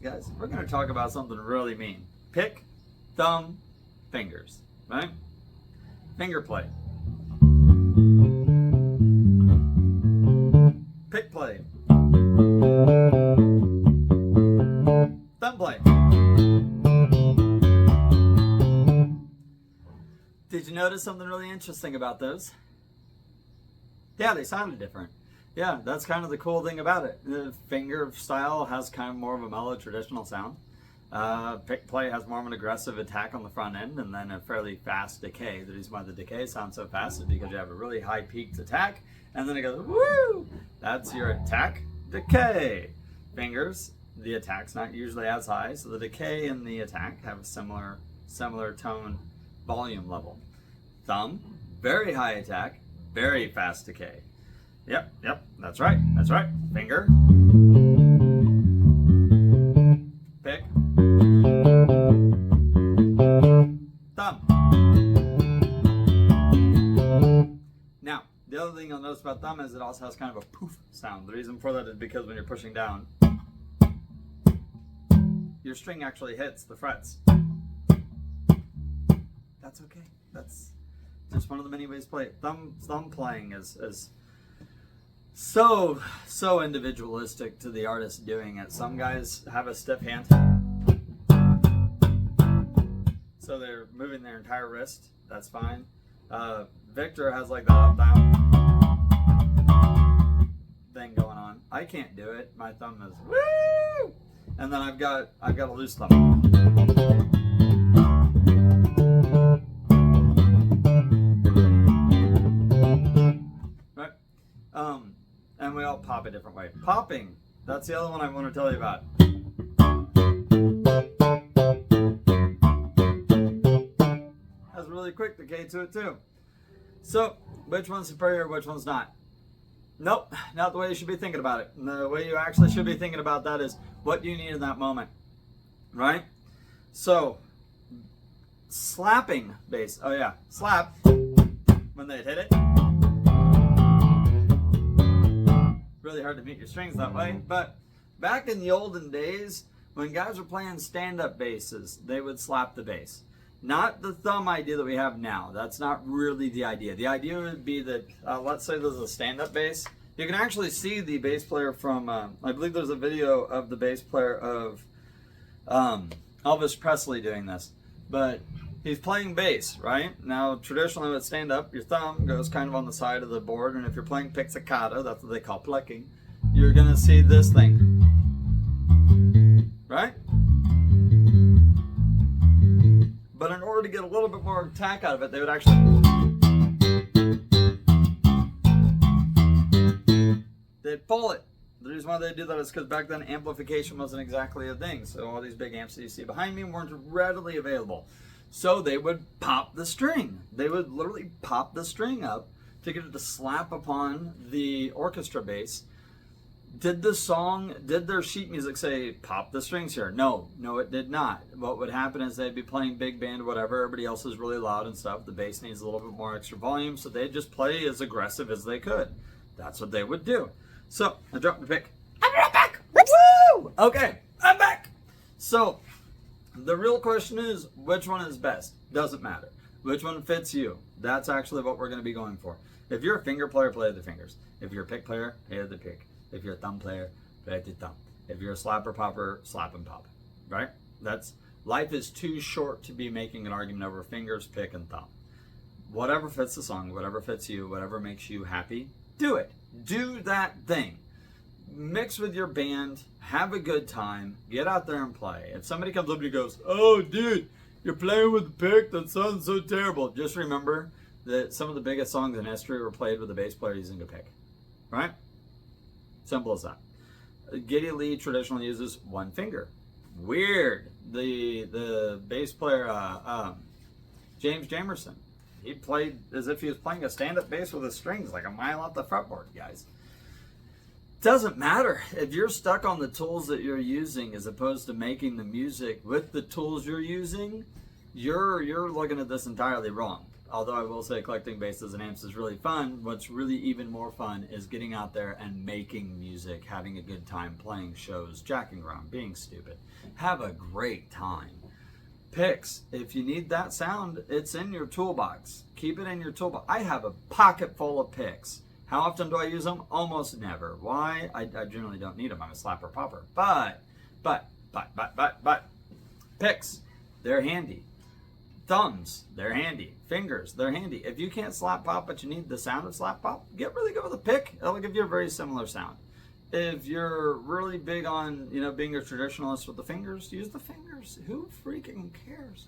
guys, we're going to talk about something really mean. Pick, thumb, fingers, right? Finger play. Pick play. Thumb play. Did you notice something really interesting about those? Yeah, they sounded different. Yeah, that's kind of the cool thing about it. The finger style has kind of more of a mellow traditional sound. Pick play has more of an aggressive attack on the front end and then a fairly fast decay. The reason why the decay sounds so fast is because you have a really high peaked attack and then it goes woo! That's your attack, decay. Fingers, the attack's not usually as high, so the decay and the attack have a similar tone volume level. Thumb, very high attack, very fast decay. Yep, that's right. Finger, pick, thumb. Now, the other thing you'll notice about thumb is it also has kind of a poof sound. The reason for that is because when you're pushing down, your string actually hits the frets. That's okay. That's just one of the many ways to play it. Thumb playing is so individualistic to the artist doing it. Some guys have a stiff hand, so they're moving their entire wrist. That's fine. Victor has like that up down thing going on. I can't do it. My thumb is woo, and then I've got a loose thumb. And we all pop a different way. Popping, that's the other one I want to tell you about. Has a really quick decay to it too. So, which one's superior, which one's not? Nope, not the way you should be thinking about it. The way you actually should be thinking about that is, what do you need in that moment? Right? So, slapping bass. Oh yeah, slap. When they hit it. Really hard to mute your strings that way, but back in the olden days when guys were playing stand-up basses, they would slap the bass. Not the thumb idea that we have now. That's not really the idea. The idea would be that let's say there's a stand-up bass. You can actually see the bass player from I believe there's a video of the bass player of Elvis Presley doing this, but he's playing bass, right? Now, traditionally with stand-up, your thumb goes kind of on the side of the board, and if you're playing pizzicato, that's what they call plucking, you're gonna see this thing, right? But in order to get a little bit more attack out of it, they would actually, they'd pull it. The reason why they do that is because back then amplification wasn't exactly a thing, so all these big amps that you see behind me weren't readily available. So they would pop the string. They would literally pop the string up to get it to slap upon the orchestra bass. Did their sheet music say, pop the strings here? No, it did not. What would happen is they'd be playing big band or whatever, everybody else is really loud and stuff, the bass needs a little bit more extra volume, so they'd just play as aggressive as they could. That's what they would do. So, I dropped the pick. I'm right back! Woo! Okay, I'm back! So, the real question is, which one is best? Doesn't matter. Which one fits you? That's actually what we're going to be going for. If you're a finger player, play the fingers. If you're a pick player, play the pick. If you're a thumb player, play the thumb. If you're a slapper popper, slap and pop. Right? Life is too short to be making an argument over fingers, pick, and thumb. Whatever fits the song, whatever fits you, whatever makes you happy, do it. Do that thing. Mix with your band, have a good time, get out there and play. If somebody comes up to you and goes, oh dude, you're playing with the pick, that sounds so terrible, just remember that some of the biggest songs in history were played with a bass player using a pick. Right? Simple as that. Geddy Lee traditionally uses one finger. Weird. The bass player, James Jamerson, he played as if he was playing a stand-up bass with his strings like a mile off the fretboard, guys. Doesn't matter. If you're stuck on the tools that you're using as opposed to making the music with the tools you're using, you're looking at this entirely wrong. although I will say collecting basses and amps is really fun, what's really even more fun is getting out there and making music, having a good time, playing shows, jacking around, being stupid. Have a great time. Picks, if you need that sound, it's in your toolbox. Keep it in your toolbox. I have a pocket full of picks. How often do I use them? Almost never. Why? I generally don't need them. I'm a slapper popper. But, picks, they're handy. Thumbs, they're handy. Fingers, they're handy. If you can't slap pop, but you need the sound of slap pop, get really good with a pick. It'll give you a very similar sound. If you're really big on, being a traditionalist with the fingers, use the fingers. Who freaking cares?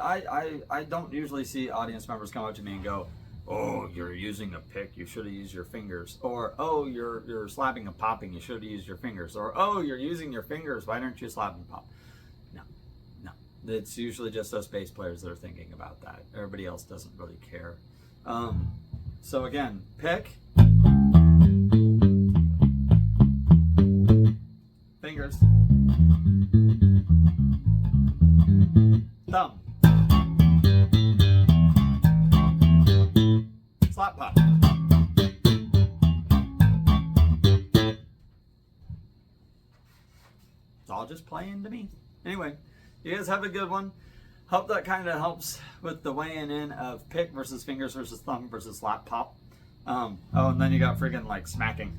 I don't usually see audience members come up to me and go, "Oh, you're using a pick, you should have used your fingers." Or, "Oh, you're slapping and popping, you should have used your fingers." Or, "Oh, you're using your fingers, why don't you slap and pop?" No. It's usually just us bass players that are thinking about that. Everybody else doesn't really care. So again, pick, fingers, thumb, slap pop. It's all just playing to me. Anyway, you guys have a good one. Hope that kind of helps with the weighing in of pick versus fingers versus thumb versus slap pop. And then you got friggin' like smacking.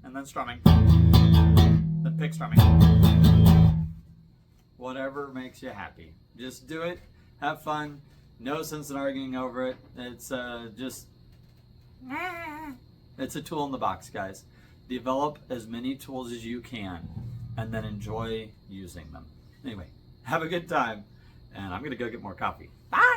And then strumming. Then pick strumming. Whatever makes you happy. Just do it. Have fun. No sense in arguing over it. It's it's a tool in the box, guys. Develop as many tools as you can and then enjoy using them. Anyway, have a good time, and I'm gonna go get more coffee. Bye!